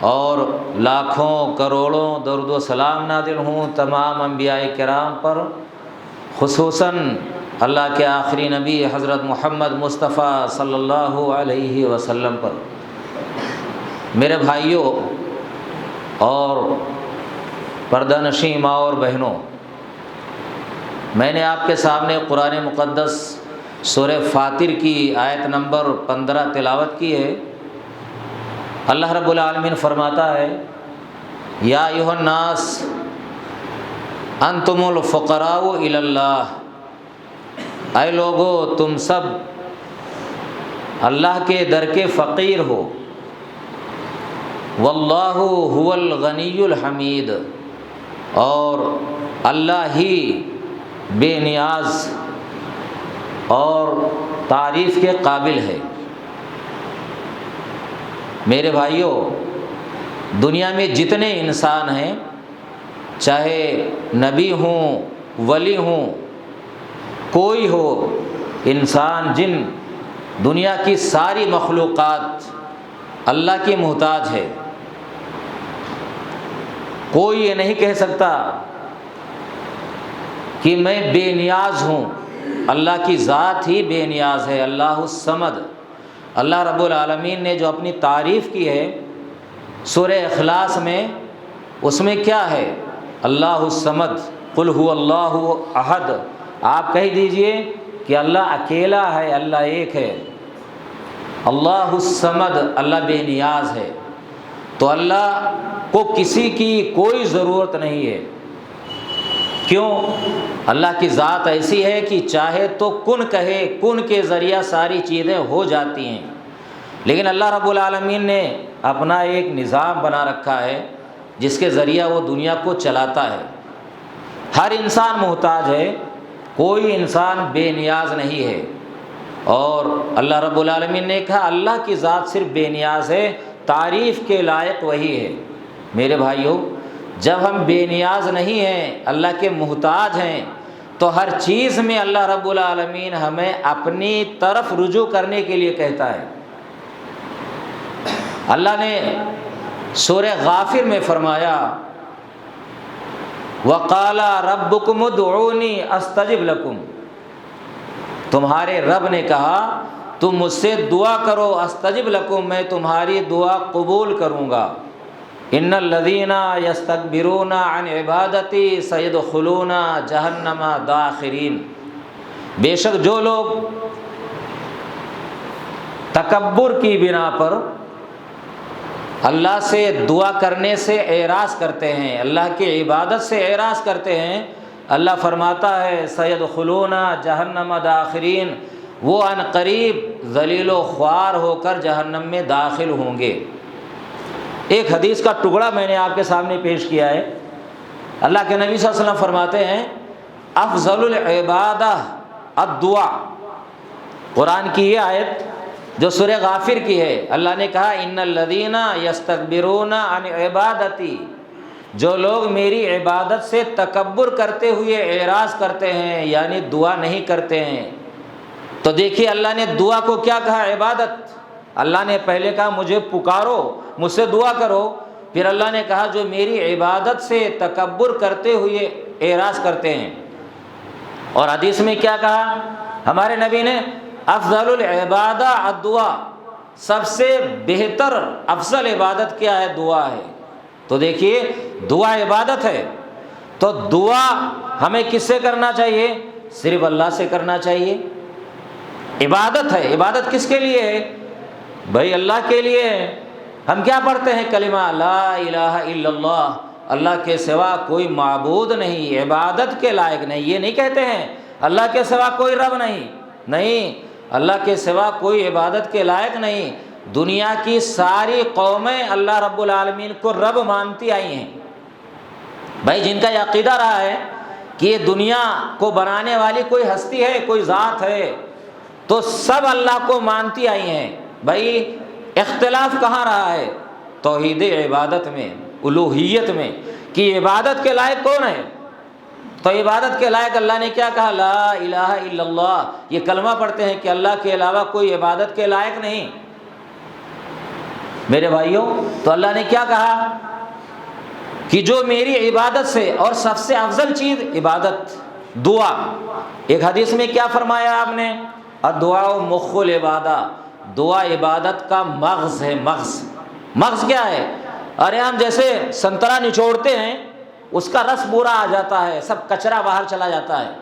اور لاکھوں کروڑوں درود و سلام نازل ہوں تمام انبیاء کرام پر، خصوصاً اللہ کے آخری نبی حضرت محمد مصطفیٰ صلی اللہ علیہ وسلم پر۔ میرے بھائیوں اور پردہ نشین ماں اور بہنوں، میں نے آپ کے سامنے قرآن مقدس سورہ فاطر کی آیت نمبر 15 تلاوت کی ہے۔ اللہ رب العالمین فرماتا ہے، یا ایھا الناس انتم الفقراء الی اللہ، اے لوگو تم سب اللہ کے در کے فقیر ہو، واللہ هو الغنی الحمید، اور اللہ ہی بے نیاز اور تعریف کے قابل ہے۔ میرے بھائیوں، دنیا میں جتنے انسان ہیں، چاہے نبی ہوں، ولی ہوں، کوئی ہو انسان، جن، دنیا کی ساری مخلوقات اللہ کی محتاج ہے۔ کوئی یہ نہیں کہہ سکتا کہ میں بے نیاز ہوں، اللہ کی ذات ہی بے نیاز ہے۔ اللہ الصمد، اللہ رب العالمین نے جو اپنی تعریف کی ہے سورہ اخلاص میں، اس میں کیا ہے؟ اللہ الصمد، قل هو اللہ احد، آپ کہہ دیجئے کہ اللہ اکیلا ہے، اللہ ایک ہے۔ اللہ الصمد، اللہ بے نیاز ہے، تو اللہ کو کسی کی کوئی ضرورت نہیں ہے۔ کیوں؟ اللہ کی ذات ایسی ہے کہ چاہے تو کن کہے، کن کے ذریعہ ساری چیزیں ہو جاتی ہیں۔ لیکن اللہ رب العالمین نے اپنا ایک نظام بنا رکھا ہے جس کے ذریعہ وہ دنیا کو چلاتا ہے۔ ہر انسان محتاج ہے، کوئی انسان بے نیاز نہیں ہے۔ اور اللہ رب العالمین نے کہا اللہ کی ذات صرف بے نیاز ہے، تعریف کے لائق وہی ہے۔ میرے بھائیوں، جب ہم بے نیاز نہیں ہیں، اللہ کے محتاج ہیں، تو ہر چیز میں اللہ رب العالمین ہمیں اپنی طرف رجوع کرنے کے لیے کہتا ہے۔ اللہ نے سورہ غافر میں فرمایا، وَقَالَ رَبُّكُمُ ادْعُونِي أَسْتَجِبْ لَكُمْ، تمہارے رب نے کہا تم مجھ سے دعا کرو، استجب لکم، میں تمہاری دعا قبول کروں گا۔ ان الذین یستکبرون عن عبادتی سیدخلون جہنم داخرین، بے شک جو لوگ تکبر کی بنا پر اللہ سے دعا کرنے سے اعراض کرتے ہیں، اللہ کی عبادت سے اعراض کرتے ہیں، اللہ فرماتا ہے سیدخلون جہنم داخرین، وہ عن قریب ذلیل و خوار ہو کر جہنم میں داخل ہوں گے۔ ایک حدیث کا ٹکڑا میں نے آپ کے سامنے پیش کیا ہے۔ اللہ کے نبی صلی اللہ علیہ وسلم فرماتے ہیں، افضل العبادہ الدعاء، قرآن کی یہ آیت جو سورہ غافر کی ہے، اللہ نے کہا ان الذین یستکبرون عن عبادتی، جو لوگ میری عبادت سے تکبر کرتے ہوئے اعراض کرتے ہیں، یعنی دعا نہیں کرتے ہیں۔ تو دیکھیے اللہ نے دعا کو کیا کہا؟ عبادت۔ اللہ نے پہلے کہا مجھے پکارو، مجھ سے دعا کرو، پھر اللہ نے کہا جو میری عبادت سے تکبر کرتے ہوئے اعراض کرتے ہیں۔ اور حدیث میں کیا کہا ہمارے نبی نے؟ افضل العبادہ الدعاء، سب سے بہتر افضل عبادت کیا ہے؟ دعا ہے۔ تو دیکھیے دعا عبادت ہے، تو دعا ہمیں کس سے کرنا چاہیے؟ صرف اللہ سے کرنا چاہیے۔ عبادت ہے، عبادت کس کے لیے ہے؟ بھائی اللہ کے لیے ہے۔ ہم کیا پڑھتے ہیں؟ کلمہ لا الہ الا اللہ، اللہ کے سوا کوئی معبود نہیں، عبادت کے لائق نہیں، یہ نہیں کہتے ہیں اللہ کے سوا کوئی رب نہیں، اللہ کے سوا کوئی عبادت کے لائق نہیں۔ دنیا کی ساری قومیں اللہ رب العالمین کو رب مانتی آئی ہیں۔ بھائی جن کا یہ عقیدہ رہا ہے کہ یہ دنیا کو بنانے والی کوئی ہستی ہے، کوئی ذات ہے، تو سب اللہ کو مانتی آئی ہیں۔ بھائی اختلاف کہاں رہا ہے؟ توحید عبادت میں، الوہیت میں، کہ عبادت کے لائق کون ہے؟ تو عبادت کے لائق اللہ نے کیا کہا؟ لا الہ الا اللہ۔ یہ کلمہ پڑھتے ہیں کہ اللہ کے علاوہ کوئی عبادت کے لائق نہیں۔ میرے بھائیوں، تو اللہ نے کیا کہا کہ جو میری عبادت سے، اور سب سے افضل چیز عبادت، دعا. ایک حدیث میں کیا فرمایا آپ نے؟ الدعاء مخ العبادہ، دعا عبادت کا مغز ہے. مغز کیا ہے؟ ارے ہم جیسے سنترا نچوڑتے ہیں، اس کا رس پورا آ جاتا ہے، سب کچرا باہر چلا جاتا ہے.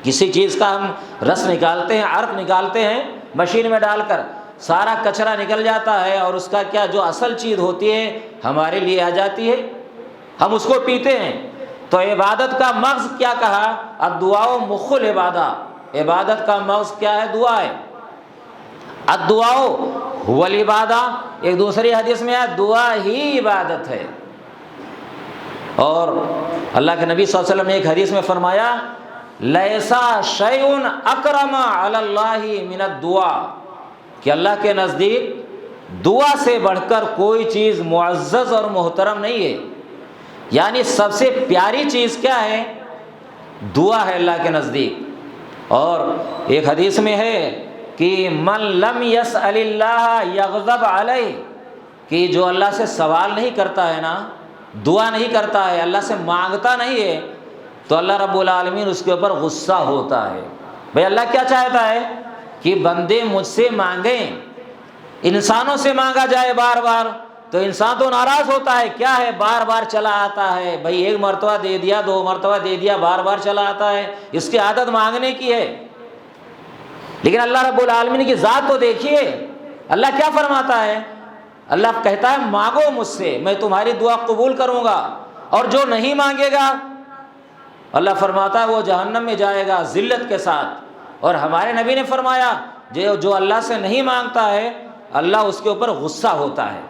کسی چیز کا ہم رس نکالتے ہیں، عرق نکالتے ہیں مشین میں ڈال کر، سارا کچرا نکل جاتا ہے، اور اس کا کیا جو اصل چیز ہوتی ہے ہمارے لیے آ جاتی ہے، ہم اس کو پیتے ہیں. تو عبادت کا مغز کیا کہا؟ الدعاء مخ العبادہ، عبادت کا مغز کیا ہے؟ دعا ہے. الدعاء هو العبادہ، ایک دوسری حدیث میں ہے دعا ہی عبادت ہے. اور اللہ کے نبی صلی اللہ علیہ وسلم نے ایک حدیث میں فرمایا لیسا شیء اکرم علی اللہ من الدعاء، کہ اللہ کے نزدیک دعا سے بڑھ کر کوئی چیز معزز اور محترم نہیں ہے. یعنی سب سے پیاری چیز کیا ہے؟ دعا ہے اللہ کے نزدیک. اور ایک حدیث میں ہے کہ من لم یسأل اللہ یغضب علیہ، کہ جو اللہ سے سوال نہیں کرتا ہے نا، دعا نہیں کرتا ہے، اللہ سے مانگتا نہیں ہے، تو اللہ رب العالمین اس کے اوپر غصہ ہوتا ہے. بھئی اللہ کیا چاہتا ہے؟ کہ بندے مجھ سے مانگیں. انسانوں سے مانگا جائے بار بار تو انسان تو ناراض ہوتا ہے، کیا ہے بار بار چلا آتا ہے، بھئی ایک مرتبہ دے دیا، دو مرتبہ دے دیا، بار بار چلا آتا ہے، اس کی عادت مانگنے کی ہے. لیکن اللہ رب العالمین کی ذات تو دیکھیے، اللہ کیا فرماتا ہے؟ اللہ کہتا ہے مانگو مجھ سے، میں تمہاری دعا قبول کروں گا. اور جو نہیں مانگے گا، اللہ فرماتا ہے وہ جہنم میں جائے گا ذلت کے ساتھ. اور ہمارے نبی نے فرمایا جو اللہ سے نہیں مانگتا ہے اللہ اس کے اوپر غصہ ہوتا ہے.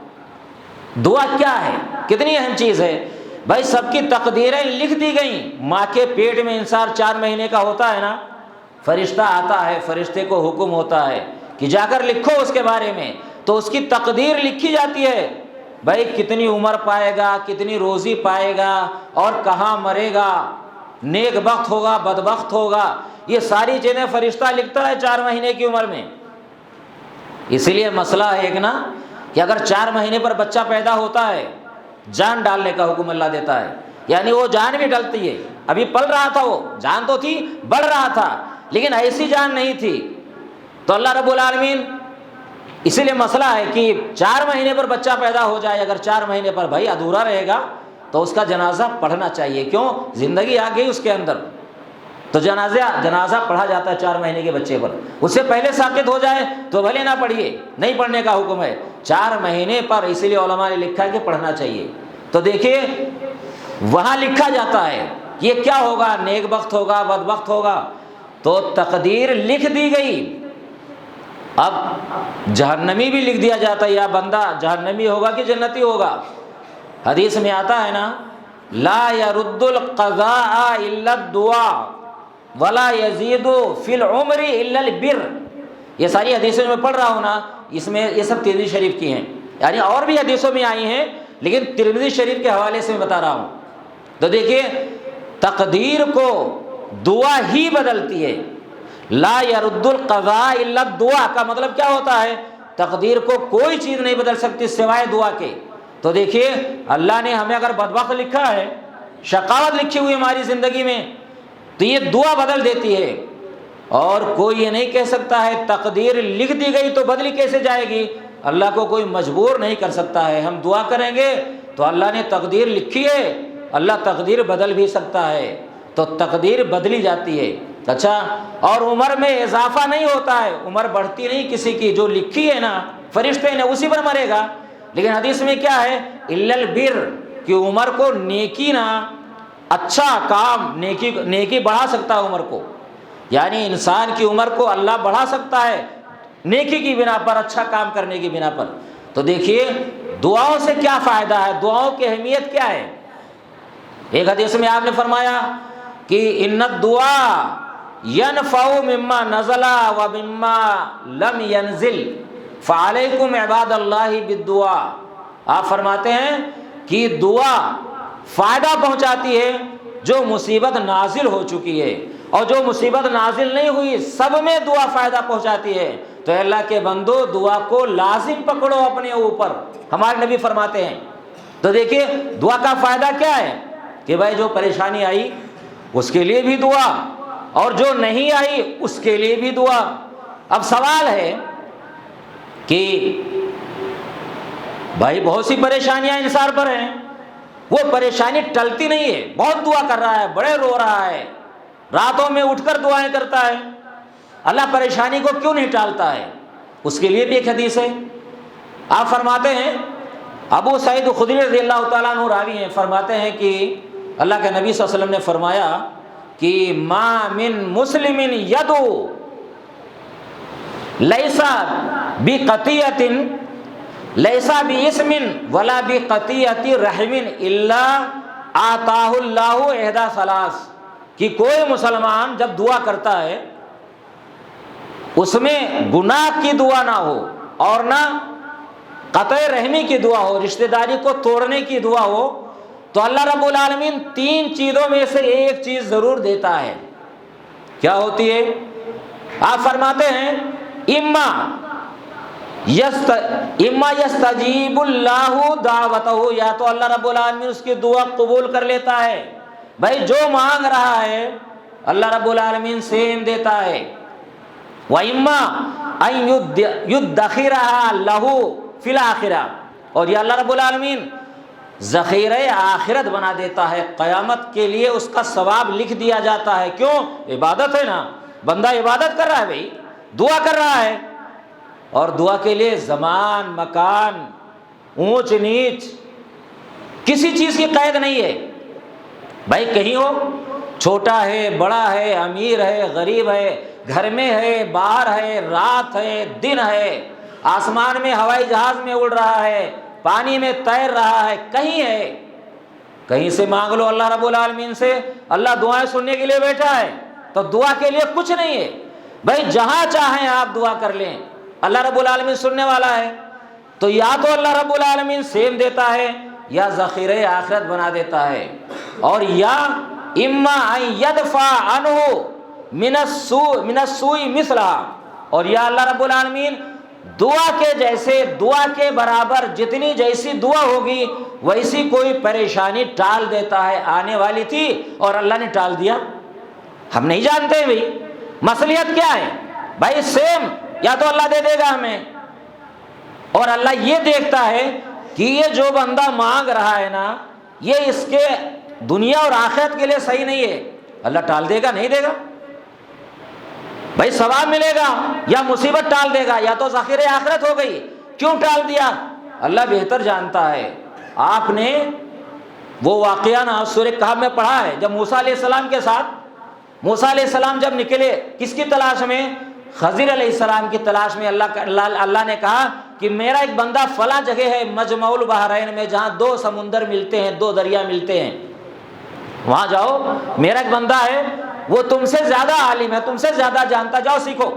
دعا کیا ہے؟ کتنی اہم چیز ہے. بھائی سب کی تقدیریں لکھ دی گئیں. ماں کے پیٹ میں انسان 4 مہینے کا ہوتا ہے نا، فرشتہ آتا ہے، فرشتے کو حکم ہوتا ہے کہ جا کر لکھو اس کے بارے میں، تو اس کی تقدیر لکھی جاتی ہے. بھائی کتنی عمر پائے گا، کتنی روزی پائے گا، اور کہاں مرے گا، نیک بخت ہوگا، بدبخت ہوگا، یہ ساری چیزیں فرشتہ لکھتا ہے 4 مہینے کی عمر میں. اسی لیے مسئلہ ہے ایک نا کہ اگر 4 مہینے پر بچہ پیدا ہوتا ہے، جان ڈالنے کا حکم اللہ دیتا ہے. یعنی وہ جان بھی ڈلتی ہے، ابھی پل رہا تھا، وہ جان تو تھی، بڑھ رہا تھا، لیکن ایسی جان نہیں تھی. تو اللہ رب العالمین، اسی لیے مسئلہ ہے کہ 4 مہینے پر بچہ پیدا ہو جائے، اگر 4 مہینے پر بھائی ادھورا رہے گا تو اس کا جنازہ پڑھنا چاہیے. کیوں؟ زندگی آ گئی اس کے اندر، تو جنازہ پڑھا جاتا ہے 4 مہینے کے بچے پر. اس سے پہلے ساقط ہو جائے تو بھلے نہ پڑھیے، نہیں پڑھنے کا حکم ہے 4 مہینے پر. اسی لیے علماء نے لکھا ہے کہ پڑھنا چاہیے. تو دیکھیے وہاں لکھا جاتا ہے یہ کیا ہوگا، نیک بخت ہوگا، بدبخت ہوگا. تو تقدیر لکھ دی گئی. اب جہنمی بھی لکھ دیا جاتا ہے، یا بندہ جہنمی ہوگا کہ جنتی ہوگا. حدیث میں آتا ہے نا لا يرد القضاء الا الدعاء ولا يزيد في العمر الا البر. یہ ساری حدیثیں میں پڑھ رہا ہوں نا، اس میں یہ سب ترمذی شریف کی ہیں، یعنی اور بھی حدیثوں میں آئی ہیں لیکن ترمذی شریف کے حوالے سے میں بتا رہا ہوں. تو دیکھیے تقدیر کو دعا ہی بدلتی ہے. لا يرد القضاء الا الدعاء کا مطلب کیا ہوتا ہے؟ تقدیر کو کوئی چیز نہیں بدل سکتی سوائے دعا کے. تو دیکھیے اللہ نے ہمیں اگر بدبخت لکھا ہے، شقاوت لکھی ہوئی ہماری زندگی میں، تو یہ دعا بدل دیتی ہے. اور کوئی یہ نہیں کہہ سکتا ہے تقدیر لکھ دی گئی تو بدلی کیسے جائے گی. اللہ کو کوئی مجبور نہیں کر سکتا ہے. ہم دعا کریں گے تو اللہ نے تقدیر لکھی ہے، اللہ تقدیر بدل بھی سکتا ہے، تو تقدیر بدلی جاتی ہے. اچھا، اور عمر میں اضافہ نہیں ہوتا ہے، عمر بڑھتی نہیں کسی کی، جو لکھی ہے نا فرشتے نے اسی پر مرے گا. لیکن حدیث میں کیا ہے؟ الا البر، کہ عمر کو نیکی نا، اچھا کام، نیکی بڑھا سکتا ہے عمر کو. یعنی انسان کی عمر کو اللہ بڑھا سکتا ہے نیکی کی بنا پر، اچھا کام کرنے کی بنا پر. تو دیکھیے دعاؤں سے کیا فائدہ ہے، دعاؤں کی اہمیت کیا ہے. ایک حدیث میں آپ نے فرمایا کہ ان الدعاء ينفع مما نزل ومما لم ينزل فعلیکم عباد اللہ بالدعاء. آپ فرماتے ہیں کہ دعا فائدہ پہنچاتی ہے جو مصیبت نازل ہو چکی ہے، اور جو مصیبت نازل نہیں ہوئی سب میں دعا فائدہ پہنچاتی ہے. تو اللہ کے بندو دعا کو لازم پکڑو اپنے اوپر، ہمارے نبی فرماتے ہیں۔ تو دیکھیے دعا کا فائدہ کیا ہے کہ بھائی جو پریشانی آئی اس کے لیے بھی دعا، اور جو نہیں آئی اس کے لیے بھی دعا۔ اب سوال ہے کہ بھائی بہت سی پریشانیاں انسان پر ہیں، وہ پریشانی ٹلتی نہیں ہے، بہت دعا کر رہا ہے، بڑے رو رہا ہے، راتوں میں اٹھ کر دعائیں کرتا ہے، اللہ پریشانی کو کیوں نہیں ٹالتا ہے؟ اس کے لیے بھی ایک حدیث ہے۔ آپ فرماتے ہیں، ابو سعید خدری رضی اللہ تعالیٰ عنہ راوی ہیں، فرماتے ہیں کہ اللہ کے نبی صلی اللہ علیہ وسلم نے فرمایا کہ ما من مسلم یدعو لیسا بقطیعۃ لیسا باسم ولا بقطیعۃ رحم الا آتاہ اللہ احدی ثلاث، کہ کوئی مسلمان جب دعا کرتا ہے اس میں گناہ کی دعا نہ ہو اور نہ قطع رحمی کی دعا ہو، رشتہ داری کو توڑنے کی دعا ہو، تو اللہ رب العالمین 3 چیزوں میں سے ایک چیز ضرور دیتا ہے۔ کیا ہوتی ہے؟ آپ فرماتے ہیں اما یستجیب اللہ دعوتہ، یا تو اللہ رب العالمین اس کی دعا قبول کر لیتا ہے، بھائی جو مانگ رہا ہے اللہ رب العالمین سیم دیتا ہے، وَإِمَّا أَن يُدَّخِرَهَا لَهُ فِي الْآخِرَةِ، اور یہ اللہ رب العالمین ذخیرہ آخرت بنا دیتا ہے، قیامت کے لیے اس کا ثواب لکھ دیا جاتا ہے۔ کیوں؟ عبادت ہے نا، بندہ عبادت کر رہا ہے، بھائی دعا کر رہا ہے، اور دعا کے لیے زمان مکان اونچ نیچ کسی چیز کی قید نہیں ہے، بھائی کہیں ہو، چھوٹا ہے بڑا ہے امیر ہے غریب ہے، گھر میں ہے باہر ہے، رات ہے دن ہے، آسمان میں ہوائی جہاز میں اڑ رہا ہے، پانی میں تیر رہا ہے، کہیں ہے، کہیں سے مانگ لو اللہ رب العالمین سے، اللہ دعائیں سننے کے لیے بیٹھا ہے، تو دعا کے لیے کچھ نہیں ہے، بھائی جہاں چاہیں آپ دعا کر لیں، اللہ رب العالمین سننے والا ہے۔ تو یا تو اللہ رب العالمین سیم دیتا ہے یا ذخیرہ آخرت بنا دیتا ہے، اور یا اما ان یدفع عنہ من السوء مثلھا، اور یا اللہ رب العالمین دعا کے جیسے، دعا کے برابر جتنی جیسی دعا ہوگی ویسی کوئی پریشانی ٹال دیتا ہے، آنے والی تھی اور اللہ نے ٹال دیا، ہم نہیں جانتے بھائی مصلحت کیا ہے، بھائی سیم یا تو اللہ دے دے گا ہمیں، اور اللہ یہ دیکھتا ہے کہ یہ جو بندہ مانگ رہا ہے نا یہ اس کے دنیا اور آخرت کے لیے صحیح نہیں ہے، اللہ ٹال دے گا نہیں دے گا، بھائی ثواب ملے گا یا مصیبت ٹال دے گا، یا تو ذخیرہ آخرت ہو گئی، کیوں ٹال دیا؟ اللہ بہتر جانتا ہے۔ آپ نے وہ واقعہ نا سورہ کہف میں پڑھا ہے، جب موسیٰ علیہ السلام کے ساتھ، موسیٰ علیہ السلام جب نکلے کس کی تلاش میں؟ خضر علیہ السلام کی تلاش میں، اللہ نے کہا کہ میرا ایک بندہ فلاں جگہ ہے مجمع البحرین میں، جہاں 2 سمندر ملتے ہیں، 2 دریا ملتے ہیں، وہاں جاؤ، میرا ایک بندہ ہے وہ تم سے زیادہ عالم ہے، تم سے زیادہ جانتا، جاؤ سیکھو،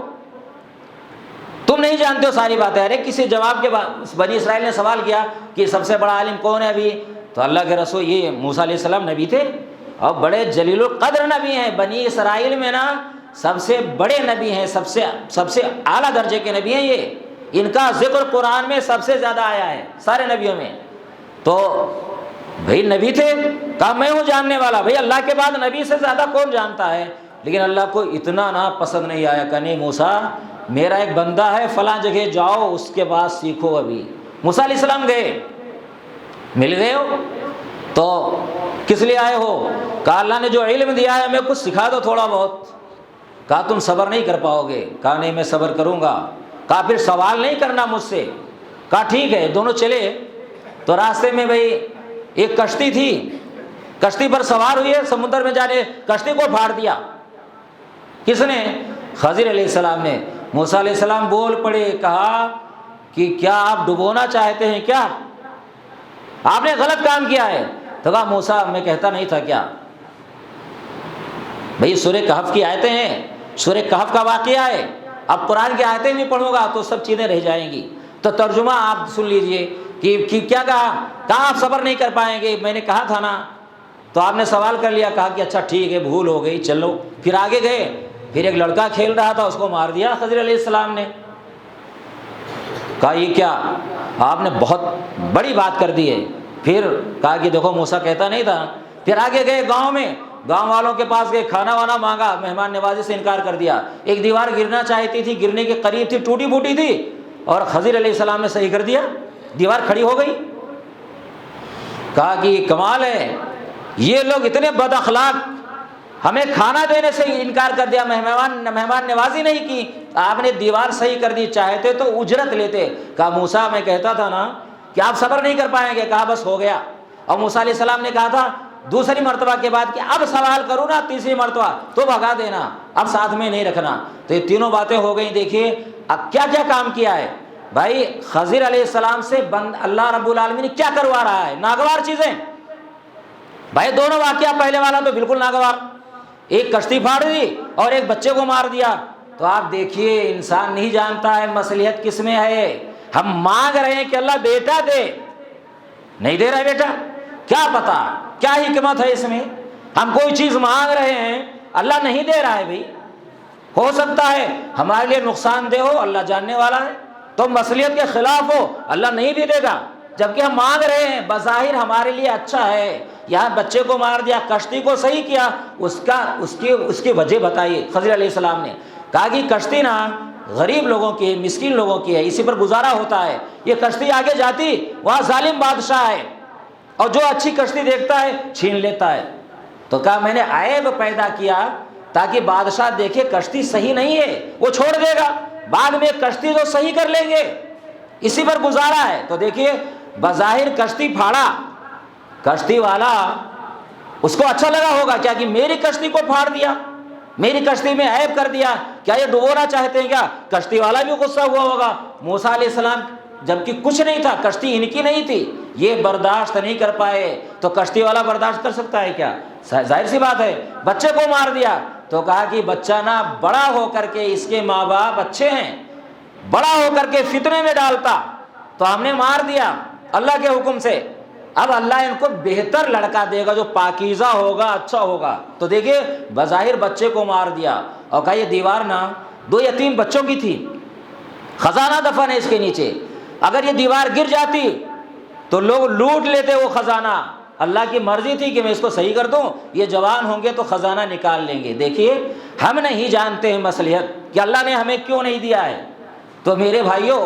تم نہیں جانتے ہو ساری باتیں۔ ارے کسی جواب کے بعد بنی اسرائیل نے سوال کیا کہ سب سے بڑا عالم کون ہے ابھی؟ تو اللہ کے رسول یہ موسیٰ علیہ السلام نبی تھے اور بڑے جلیل القدر نبی ہیں، بنی اسرائیل میں نا سب سے بڑے نبی ہیں، سب سے اعلیٰ درجے کے نبی ہیں، یہ ان کا ذکر قرآن میں سب سے زیادہ آیا ہے سارے نبیوں میں۔ تو بھائی نبی تھے، کہا میں ہوں جاننے والا، بھائی اللہ کے بعد نبی سے زیادہ کون جانتا ہے؟ لیکن اللہ کو اتنا نہ پسند نہیں آیا کہ نہیں موسیٰ میرا ایک بندہ ہے فلاں جگہ جاؤ اس کے بعد سیکھو۔ ابھی موسیٰ علیہ السلام گئے، مل گئے ہو تو کس لیے آئے ہو؟ کہا اللہ نے جو علم دیا ہے ہمیں کچھ سکھا دو تھوڑا بہت۔ کہا تم صبر نہیں کر پاؤ گے، کہا نہیں میں صبر کروں گا۔ کہا پھر سوال نہیں کرنا مجھ سے، کہا ٹھیک ہے۔ دونوں چلے تو راستے میں بھائی ایک کشتی تھی، کشتی پر سوار ہوئے، سمندر میں جانے کشتی کو پھاڑ دیا، کس نے؟ خضر علیہ السلام نے۔ موسیٰ علیہ السلام بول پڑے، کہا کہ کیا آپ ڈبونا چاہتے ہیں کیا؟ آپ نے غلط کام کیا ہے۔ تو کہا موسیٰ میں کہتا نہیں تھا کیا؟ بھئی سورہ کہف کی آیتیں ہیں، سورہ کہف کا واقعہ ہے، اب قرآن کی آیتیں نہیں پڑھوں گا تو سب چیزیں رہ جائیں گی، تو ترجمہ آپ سن لیجئے کہ کیا کہا آپ صبر نہیں کر پائیں گے، میں نے کہا تھا نا۔ تو آپ نے سوال کر لیا، کہا کہ اچھا ٹھیک ہے بھول ہو گئی چلو، پھر آگے گئے، پھر ایک لڑکا کھیل رہا تھا اس کو مار دیا خضر علیہ السلام نے۔ کہا یہ کیا، آپ نے بہت بڑی بات کر دی ہے۔ پھر کہا کہ دیکھو موسیٰ کہتا نہیں تھا۔ پھر آگے گئے گاؤں میں، گاؤں والوں کے پاس گئے، کھانا وانا مانگا، مہمان نوازی سے انکار کر دیا۔ ایک دیوار گرنا چاہتی تھی، گرنے کے قریب تھی، ٹوٹی پھوٹی تھی، اور خضر علیہ السلام نے صحیح کر دیا، دیوار کھڑی ہو گئی۔ کہا کہ یہ کمال ہے، یہ لوگ اتنے بد اخلاق، ہمیں کھانا دینے سے انکار کر دیا، مہمان نوازی نہیں کی، آپ نے دیوار صحیح کر دی، چاہتے تو اجرت لیتے۔ کہا موسیٰ میں کہتا تھا نا کہ آپ صبر نہیں کر پائیں گے، کہا بس ہو گیا۔ اور موسیٰ علیہ السلام نے کہا تھا دوسری مرتبہ کے بعد کہ اب سوال کروں نا تیسری مرتبہ تو بھگا دینا، اب ساتھ میں نہیں رکھنا۔ تو یہ تینوں باتیں ہو گئیں۔ دیکھیے اب کیا کیا کام کیا ہے بھائی، خضر علیہ السلام سے اللہ رب العالمین نے کیا کروا رہا ہے، ناگوار چیزیں بھائی۔ دونوں واقعہ، پہلے والا تو بالکل ناگوار، ایک کشتی پھاڑ دی اور ایک بچے کو مار دیا۔ تو آپ دیکھیے انسان نہیں جانتا ہے مصلحت کس میں ہے۔ ہم مانگ رہے ہیں کہ اللہ بیٹا دے، نہیں دے رہا ہے بیٹا، کیا پتا کیا حکمت ہے اس میں۔ ہم کوئی چیز مانگ رہے ہیں، اللہ نہیں دے رہا ہے بھائی، ہو سکتا ہے ہمارے لیے نقصان دہ ہو، اللہ جاننے والا ہے، تو مصلحت کے خلاف ہو، اللہ نہیں بھی دے گا، جبکہ ہم مانگ رہے ہیں بظاہر ہمارے لیے اچھا ہے۔ یہاں بچے کو مار دیا، کشتی کو صحیح کیا، اس کی وجہ بتائیے۔ خضر علیہ السلام نے کہا کہ کشتی نا غریب لوگوں کی ہے، مسکین لوگوں کی ہے، اسی پر گزارا ہوتا ہے، یہ کشتی آگے جاتی وہاں ظالم بادشاہ ہے اور جو اچھی کشتی دیکھتا ہے چھین لیتا ہے۔ تو کہا میں نے عیب پیدا کیا تاکہ بادشاہ دیکھے کشتی صحیح نہیں ہے، وہ چھوڑ دے گا، بعد میں کشتی تو صحیح کر لیں گے، اسی پر گزارا ہے۔ تو دیکھیے بظاہر کشتی پھاڑا، کشتی والا اس کو اچھا لگا ہوگا کیا کہ میری کشتی کو پھاڑ دیا، میری کشتی میں عیب کر دیا، کیا یہ ڈبونا چاہتے ہیں کیا؟ کشتی والا بھی غصہ ہوا ہوگا۔ موسیٰ علیہ السلام جبکہ کچھ نہیں تھا، کشتی ان کی نہیں تھی، یہ برداشت نہیں کر پائے، تو کشتی والا برداشت کر سکتا ہے کیا؟ ظاہر سی بات ہے، بچے کو مار دیا۔ تو کہا کہ بچہ نا بڑا ہو کر کے، اس کے ماں باپ اچھے ہیں، بڑا ہو کر کے فتنے میں ڈالتا، تو ہم نے مار دیا اللہ کے حکم سے، اب اللہ ان کو بہتر لڑکا دے گا جو پاکیزہ ہوگا، اچھا ہوگا۔ تو دیکھیے بظاہر بچے کو مار دیا، اور کہا یہ دیوار نا 2 یتیم بچوں کی تھی، خزانہ دفن ہے اس کے نیچے، اگر یہ دیوار گر جاتی تو لوگ لوٹ لیتے وہ خزانہ، اللہ کی مرضی تھی کہ میں اس کو صحیح کر دوں، یہ جوان ہوں گے تو خزانہ نکال لیں گے۔ دیکھیے ہم نہیں جانتے ہیں مصلحت کہ اللہ نے ہمیں کیوں نہیں دیا ہے۔ تو میرے بھائیوں،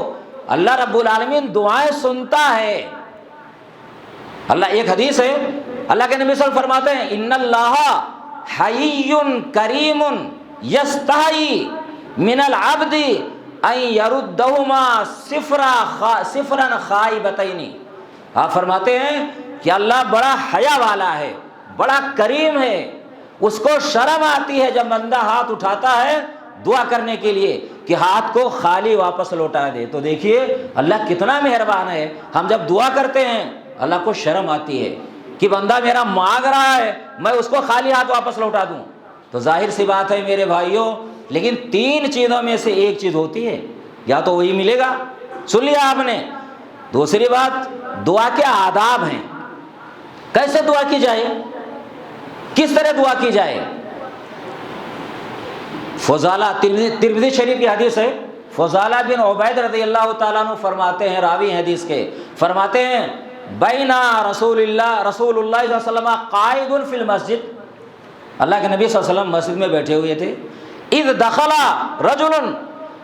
اللہ رب العالمین دعائیں سنتا ہے۔ اللہ، ایک حدیث ہے، اللہ کے نبی صلی اللہ علیہ وسلم فرماتے ہیں ان اللہ حی کریم یستحی من العبد ان یردہما صفرا خائبتین۔ آپ فرماتے ہیں کہ اللہ بڑا حیا والا ہے، بڑا کریم ہے، اس کو شرم آتی ہے جب بندہ ہاتھ اٹھاتا ہے دعا کرنے کے لیے کہ ہاتھ کو خالی واپس لوٹا دے۔ تو دیکھیے اللہ کتنا مہربان ہے، ہم جب دعا کرتے ہیں اللہ کو شرم آتی ہے کہ بندہ میرا مانگ رہا ہے میں اس کو خالی ہاتھ واپس لوٹا دوں۔ تو ظاہر سی بات ہے میرے بھائیوں، لیکن 3 چیزوں میں سے ایک چیز ہوتی ہے، یا تو وہی ملے گا، سن لیا آپ نے۔ دوسری بات، دعا کے آداب ہیں، کیسے دعا کی جائے، کس طرح دعا کی جائے۔ فضالہ، ترمذی شریف کی حدیث ہے، فضالہ بن عبید رضی اللہ تعالیٰ عنہ فرماتے ہیں، راوی حدیث کے، فرماتے ہیں بینا رسول اللہ صلی اللہ علیہ وسلم قائد فی المسجد، اللہ کے نبی صلی اللہ علیہ وسلم مسجد میں بیٹھے ہوئے تھے، اذ دخل رجل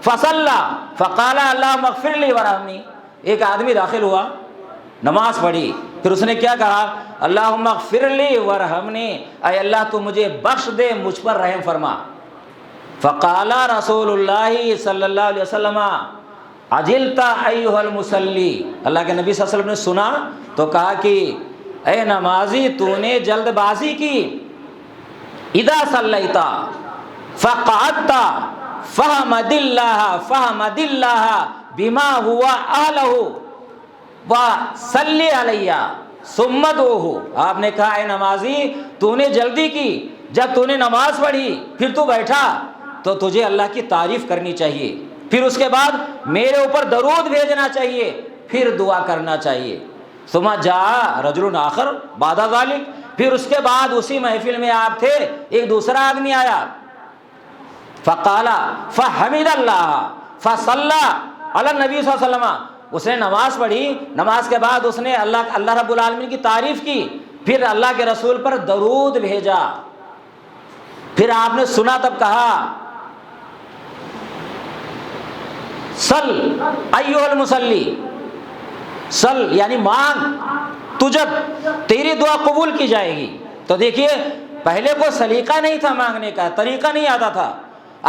فصلى فقال اللهم اغفر لي وارحمني، ایک آدمی داخل ہوا، نماز پڑھی، پھر اس نے کیا کہا، اللهم اغفر لي وارحمني، اے اللہ تو مجھے بخش دے، مجھ پر رحم فرما۔ فقال رسول اللہ صلی اللہ علیہ وسلم عجلت ایھا المصلی، اللہ کے نبی صلی اللہ علیہ وسلم نے سنا تو کہا کہ اے نمازی تو نے جلد بازی کی، اذا صلیت فقعدت فحمد اللہ بما هو اہلہ وصلی علیہ ثم ادعوہ۔ آپ نے کہا اے نمازی تو نے جلدی کی، جب تو نے نماز پڑھی پھر تو بیٹھا تو تجھے اللہ کی تعریف کرنی چاہیے، پھر اس کے بعد میرے اوپر درود بھیجنا چاہیے، پھر دعا کرنا چاہیے۔ ثم جاء رجل آخر بعد ذلك، پھر اس کے بعد اسی محفل میں آپ تھے، ایک دوسرا آدمی آیا، فقال فحمد اللہ فصلى علی نبی صلی اللہ علیہ وسلم، اس نے نماز پڑھی، نماز کے بعد اس نے اللہ رب العالمین کی تعریف کی، پھر اللہ کے رسول پر درود بھیجا، پھر آپ نے سنا تب کہا سل ایھا المصلی، سل یعنی مانگ، تجب تیری دعا قبول کی جائے گی۔ تو دیکھیے پہلے کوئی سلیقہ نہیں تھا مانگنے کا، طریقہ نہیں آتا تھا،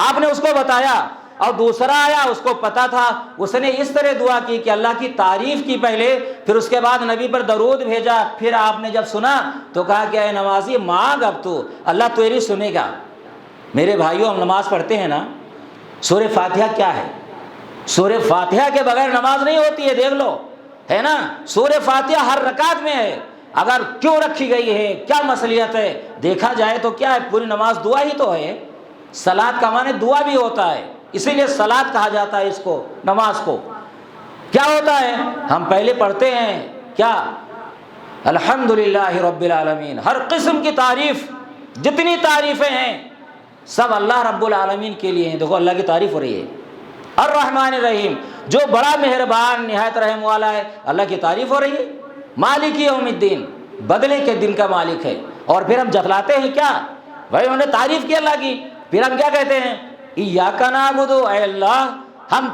آپ نے اس کو بتایا، اور دوسرا آیا اس کو پتا تھا، اس نے اس طرح دعا کی کہ اللہ کی تعریف کی پہلے، پھر اس کے بعد نبی پر درود بھیجا، پھر آپ نے جب سنا تو کہا کہ اے نمازی مانگ اب تو، اللہ تیری سنے گا۔ میرے بھائیوں ہم نماز پڑھتے ہیں نا، سورہ فاتحہ کیا ہے؟ سورہ فاتحہ کے بغیر نماز نہیں ہوتی ہے، دیکھ لو، ہے نا؟ سورہ فاتحہ ہر رکعت میں ہے، اگر کیوں رکھی گئی ہے، کیا مصلیت ہے، دیکھا جائے تو کیا ہے، پوری نماز دعا ہی تو ہے۔ صلاۃ کا معنی دعا بھی ہوتا ہے، اسی لیے صلاۃ کہا جاتا ہے اس کو، نماز کو۔ کیا ہوتا ہے؟ ہم پہلے پڑھتے ہیں کیا؟ الحمدللہ رب العالمین، ہر قسم کی تعریف، جتنی تعریفیں ہیں سب اللہ رب العالمین کے لیے ہیں۔ دیکھو اللہ کی تعریف ہو رہی ہے، الرحمن الرحیم، جو بڑا مہربان نہایت رحم والا ہے، اللہ کی تعریف ہو رہی ہے۔ مالک یوم الدین، بدلے کے دن کا مالک ہے۔ اور پھر ہم جتلاتے ہیں کیا؟ بھائی انہوں نے تعریف کی اللہ کی، پھر ہم کیا کہتے ہیں؟ ایاک نعبد، اے اللہ ہم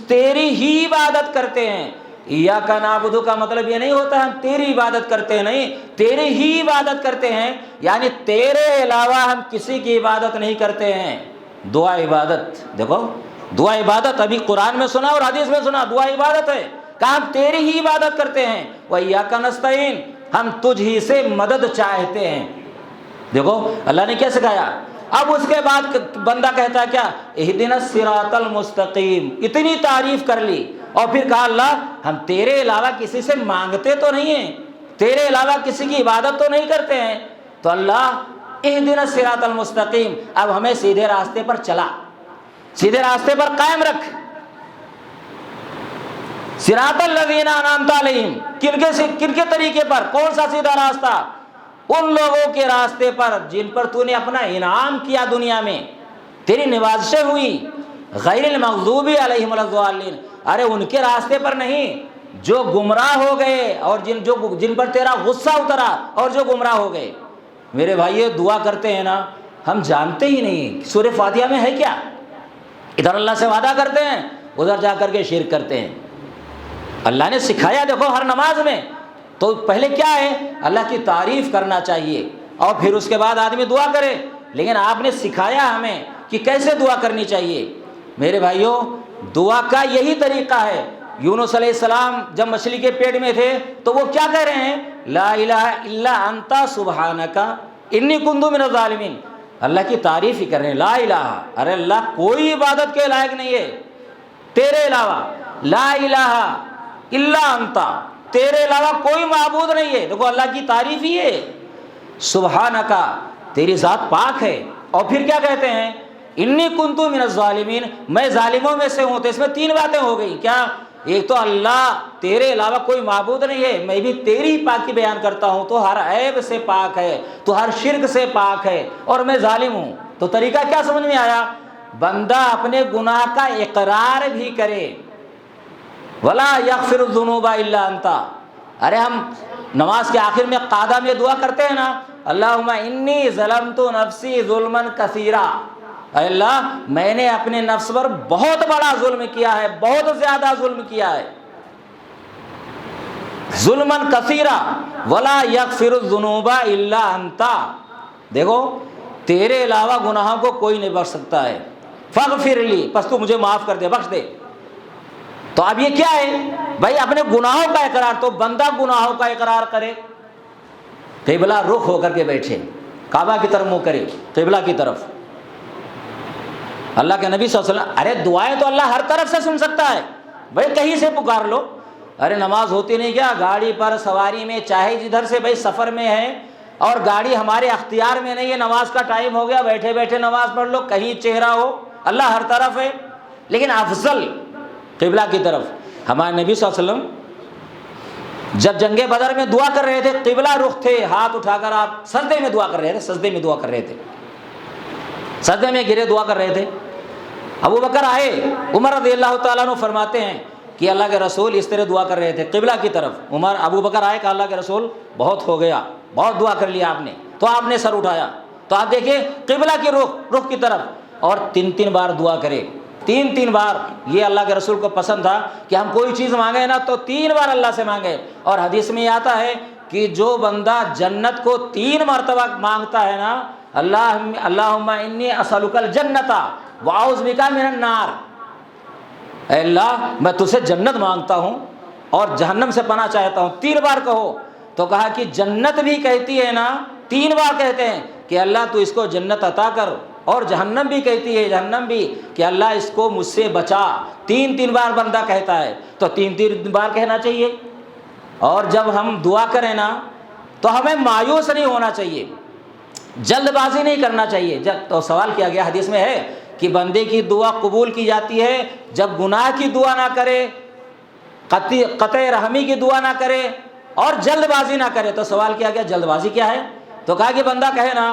تیری ہی عبادت کرتے ہیں۔ ایاک نعبد کا مطلب یہ نہیں ہوتا ہم تیری عبادت کرتے ہیں، نہیں، تیری ہی عبادت کرتے ہیں، یعنی تیرے علاوہ ہم کسی کی عبادت نہیں کرتے ہیں۔ دعا عبادت، دیکھو دعا عبادت ابھی قرآن میں سنا اور حدیث میں سنا، دعا عبادت ہے، کہا ہم تیری ہی عبادت کرتے ہیں۔ وَإِيَّاكَ نَسْتَعِينُ، ہم تجھ ہی سے مدد چاہتے ہیں۔ دیکھو اللہ نے کیا سکھایا۔ اب اس کے بعد بندہ کہتا ہے کیا؟ اہدنا الصراط المستقیم، اتنی تعریف کر لی، اور پھر کہا اللہ ہم تیرے علاوہ کسی سے مانگتے تو نہیں ہیں، تیرے علاوہ کسی کی عبادت تو نہیں کرتے ہیں، تو اللہ اہدنا الصراط المستقیم، اب ہمیں سیدھے راستے پر چلا، سیدھے راستے پر قائم رکھ۔ صراط الذین انعمت علیہم، کن کے طریقے پر؟ کون سا سیدھا راستہ؟ ان لوگوں کے راستے پر جن پر تو نے اپنا انعام کیا دنیا میں، تیری نوازشیں ہوئی، غیر المغضوب علیہم ولا الضالین، ارے ان کے راستے پر نہیں جو گمراہ ہو گئے، اور جن پر تیرا غصہ اترا اور جو گمراہ ہو گئے۔ میرے بھائیو دعا کرتے ہیں نا، ہم جانتے ہی نہیں سورہ فاتحہ میں ہے کیا، ادھر اللہ سے وعدہ کرتے ہیں، ادھر جا کر کے شرک کرتے ہیں۔ اللہ نے سکھایا دیکھو ہر نماز میں، تو پہلے کیا ہے؟ اللہ کی تعریف کرنا چاہیے، اور پھر اس کے بعد آدمی دعا کرے، لیکن آپ نے سکھایا ہمیں کہ کیسے دعا کرنی چاہیے۔ میرے بھائیوں دعا کا یہی طریقہ ہے۔ یونس علیہ السلام جب مچھلی کے پیٹ میں تھے تو وہ کیا کہہ رہے ہیں؟ لا الہ الا انت سبحانک انی کنت من الظالمین، اللہ کی تعریف ہی کر رہے ہیں، لا الہ، ارے اللہ کوئی عبادت کے لائق نہیں ہے تیرے علاوہ، لا الہ الا انت، تیرے علاوہ کوئی معبود نہیں ہے۔ دیکھو اللہ کی تعریف ہی ہے، سبحانک، تیری ذات پاک ہے، اور پھر کیا کہتے ہیں؟ انی کنت من الظالمین، میں ظالموں میں سے ہوں۔ تو اس میں تین باتیں ہو گئی کیا؟ ایک تو اللہ تیرے علاوہ کوئی معبود نہیں ہے، میں بھی تیری پاکی بیان کرتا ہوں، تو ہر عیب سے پاک ہے، تو ہر شرک سے پاک ہے، اور میں ظالم ہوں۔ تو طریقہ کیا سمجھ میں آیا؟ بندہ اپنے گناہ کا اقرار بھی کرے، ولا یغفر الذنوب الا انت۔ ارے ہم نماز کے آخر میں قعدہ میں دعا کرتے ہیں نا، اللہم انی ظلمت نفسی ظلما کثیرا، اے اللہ میں نے اپنے نفس پر بہت بڑا ظلم کیا ہے، بہت زیادہ ظلم کیا ہے، ظلما کثیرا ولا یغفر الذنوب الا انت۔ دیکھو تیرے علاوہ گناہوں کو کوئی نہیں بخش سکتا ہے، فاغفر لی، پس تو مجھے معاف کر دے، بخش دے۔ تو اب یہ کیا ہے بھائی؟ اپنے گناہوں کا اقرار، تو بندہ گناہوں کا اقرار کرے، قبلہ رخ ہو کر کے بیٹھے، کعبہ کی طرف منہ کرے، قبلہ کی طرف۔ اللہ کے نبی صلی اللہ علیہ وسلم، ارے دعائیں تو اللہ ہر طرف سے سن سکتا ہے، بھائی کہیں سے پکار لو۔ ارے نماز ہوتی نہیں کیا؟ گاڑی پر، سواری میں، چاہے جدھر سے بھائی سفر میں ہے، اور گاڑی ہمارے اختیار میں نہیں ہے، نماز کا ٹائم ہو گیا، بیٹھے بیٹھے نماز پڑھ لو، کہیں چہرہ ہو، اللہ ہر طرف ہے، لیکن افضل قبلہ کی طرف۔ ہمارے نبی صلی اللہ علیہ وسلم جب جنگ بدر میں دعا کر رہے تھے، قبلہ رخ تھے، ہاتھ اٹھا کر آپ سجدے میں دعا کر رہے تھے، سجدے میں دعا کر رہے تھے، سجدے میں گرے دعا کر رہے تھے۔ ابو بکر آئے، عمر رضی اللہ تعالیٰ عنہ فرماتے ہیں کہ اللہ کے رسول اس طرح دعا کر رہے تھے قبلہ کی طرف۔ ابو بکر آئے کہ اللہ کے رسول بہت ہو گیا، بہت دعا کر لیا آپ نے، تو آپ نے سر اٹھایا، تو آپ دیکھیں قبلہ کی رخ کی طرف، اور 3 بار دعا کرے، 3 بار۔ یہ اللہ کے رسول کو پسند تھا کہ ہم کوئی چیز مانگے نا تو 3 بار اللہ سے مانگے۔ اور حدیث میں یہ آتا ہے کہ جو بندہ جنت کو 3 مرتبہ مانگتا ہے نا، اللہم انی اسألک الجنۃ واعوذ بک من النار، اے اللہ میں تجھ سے جنت مانگتا ہوں اور جہنم سے پناہ چاہتا ہوں، 3 بار کہو۔ تو کہا کہ جنت بھی کہتی ہے نا، 3 بار کہتے ہیں کہ اللہ تو اس کو جنت عطا کر، اور جہنم بھی کہتی ہے، جہنم بھی کہ اللہ اس کو مجھ سے بچا، 3 بار بندہ کہتا ہے، تو 3 بار کہنا چاہیے۔ اور جب ہم دعا کریں نا تو ہمیں مایوس نہیں ہونا چاہیے، جلد بازی نہیں کرنا چاہیے۔ تو سوال کیا گیا، حدیث میں ہے کہ بندے کی دعا قبول کی جاتی ہے جب گناہ کی دعا نہ کرے، قطع رحمی کی دعا نہ کرے، اور جلد بازی نہ کرے۔ تو سوال کیا گیا جلد بازی کیا ہے؟ تو کہا کہ بندہ کہے نا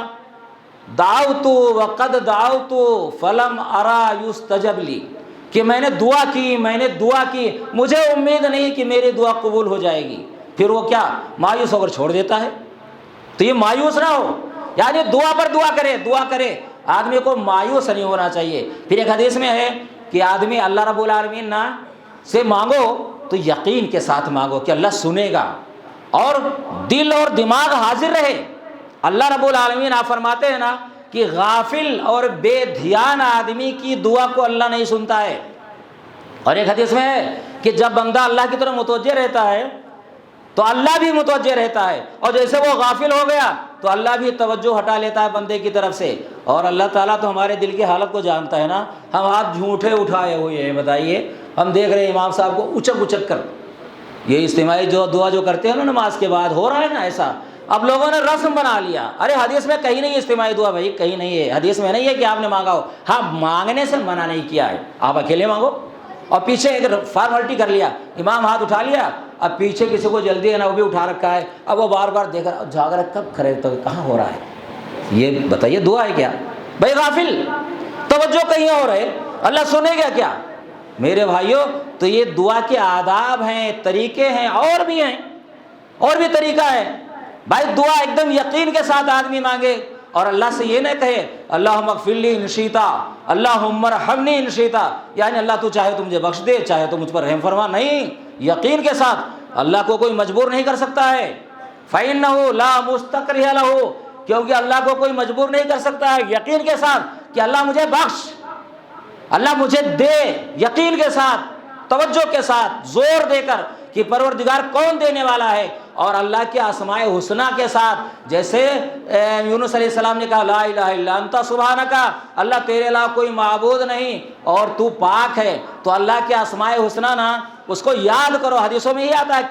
دعوت وقد دعوت فلم ارى یستجب لی، کہ میں نے دعا کی، مجھے امید نہیں کہ میری دعا قبول ہو جائے گی، پھر وہ کیا مایوس ہو کر چھوڑ دیتا ہے۔ تو یہ مایوس نہ ہو، یعنی دعا پر دعا کرے، آدمی کو مایوس نہیں ہونا چاہیے۔ پھر ایک حدیث میں ہے کہ آدمی اللہ رب العالمین سے مانگو تو یقین کے ساتھ مانگو کہ اللہ سنے گا، اور دل اور دماغ حاضر رہے۔ اللہ رب العالمین آپ فرماتے ہیں نا کہ غافل اور بے دھیان آدمی کی دعا کو اللہ نہیں سنتا ہے۔ اور ایک حدیث میں ہے کہ جب بندہ اللہ کی طرف متوجہ رہتا ہے تو اللہ بھی متوجہ رہتا ہے، اور جیسے وہ غافل ہو گیا تو اللہ بھی توجہ ہٹا لیتا ہے بندے کی طرف سے۔ اور اللہ تعالیٰ تو ہمارے دل کی حالت کو جانتا ہے نا، ہم ہاتھ جھوٹے اٹھائے ہوئے ہیں، بتائیے ہم دیکھ رہے ہیں امام صاحب کو اچک کر یہ اجتماعی جو دعا جو کرتے ہیں نا نماز کے بعد، ہو رہا ہے نا ایسا، اب لوگوں نے رسم بنا لیا۔ ارے حدیث میں کہیں نہیں اجتماعی دعا، بھائی کہیں نہیں ہے، حدیث میں نہیں ہے کہ آپ نے مانگا ہو، ہاں مانگنے سے منع نہیں کیا ہے، آپ اکیلے مانگو۔ اور پیچھے ایک فارملٹی کر لیا، امام ہاتھ اٹھا لیا، اب پیچھے کسی کو جلدی ہے نا، وہ بھی اٹھا رکھا ہے، اب وہ بار بار دیکھ رہا، جاگ رہا کب کھڑے تو کہاں ہو رہا ہے، یہ بتائیے دعا ہے کیا؟ بھائی غافل، توجہ کہیں اور ہے، اللہ سنے گا کیا؟ میرے بھائیوں، تو یہ دعا کے آداب ہیں، طریقے ہیں، اور بھی طریقہ ہے۔ بھائی دعا ایک دم یقین کے ساتھ آدمی مانگے، اور اللہ سے یہ نہ کہے اللہم اغفر لی ان شئت، اللہم ارحمنی ان شئت، یعنی اللہ تو چاہے تو مجھے بخش دے، چاہے تو مجھ پر رحم فرما، نہیں، یقین کے ساتھ۔ اللہ کو کوئی مجبور نہیں کر سکتا ہے، فإنہ لا مستکرہ لہ، کیونکہ اللہ کو کوئی مجبور نہیں کر سکتا ہے، یقین کے ساتھ کہ اللہ مجھے بخش، اللہ مجھے دے، یقین کے ساتھ، توجہ کے ساتھ، زور دے کر کہ پروردگار کون دینے والا ہے، اور اللہ کے اسماء حسنہ کے ساتھ، جیسے یونس علیہ السلام نے کہا لا الہ الا انت سبحانک، اللہ تیرے علاوہ کوئی معبود نہیں اور تو پاک ہے، تو اللہ کے اسماء حسنہ نا اس کو یاد کرو۔ حدیثوں میں یہ آتا ہے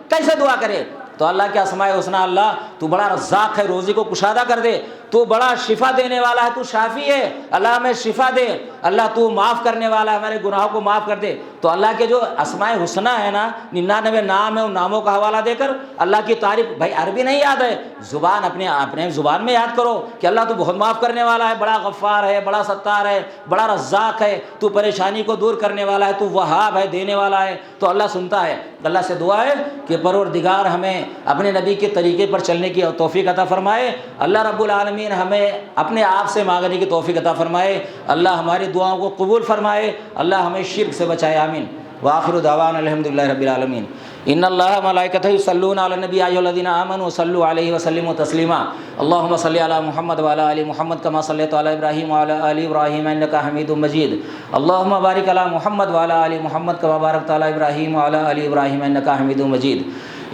کیسے دعا کرے، تو اللہ کے اسماء حسنہ، اللہ تو بڑا رزاق ہے، روزی کو کشادہ کر دے، تو بڑا شفا دینے والا ہے، تو شافی ہے، اللہ ہمیں شفا دے، اللہ تو معاف کرنے والا ہے، ہمارے گناہوں کو معاف کر دے۔ تو اللہ کے جو اسماء حسنہ ہے نا، 99 نام ہے، ان ناموں کا حوالہ دے کر اللہ کی تعریف، بھائی عربی نہیں یاد ہے، زبان اپنے زبان میں یاد کرو کہ اللہ تو بہت معاف کرنے والا ہے، بڑا غفار ہے، بڑا ستار ہے، بڑا رزاق ہے، تو پریشانی کو دور کرنے والا ہے، تو وہاب ہے، دینے والا ہے، تو اللہ سنتا ہے۔ اللہ سے دعا ہے کہ پروردگار ہمیں اپنے نبی کے طریقے پر چلنے کی توفیق عطا فرمائے، اللہ رب العالمین ہمیں اپنے آپ سے مانگنے کی توفیق عطا فرمائے، اللہ ہماری دعاؤں کو قبول فرمائے، اللہ ہمیں شرک سے بچائے، آمین۔ وآخر دعوانا الحمدللہ رب العالمین۔ ان اللہ ملائکتہ یصلون علی النبی یا ایھا الذین آمنوا صلوا علیہ وسلموا تسلیما، اللهم صل علی محمد وعلی آل محمد کما صلیت علی ابراہیم وعلی آل ابراہیم انک حمید مجید، اللهم بارک علی محمد وعلی آل محمد کما بارکت علی ابراہیم وعلی آل ابراہیم انک حمید مجید۔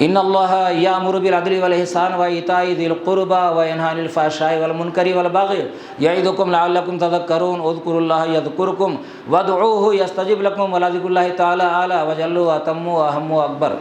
ان اللہ یامر بالعدل والاحسان وایتاء ذی القربى وینہی عن الفحشاء والمنکر والبغی یعظکم لعلکم تذکرون، اذکروا اللہ یذکرکم وادعوہ یستجب لکم ولذکر اللہ تعالی اعلی وجل واتم واہم واکبر۔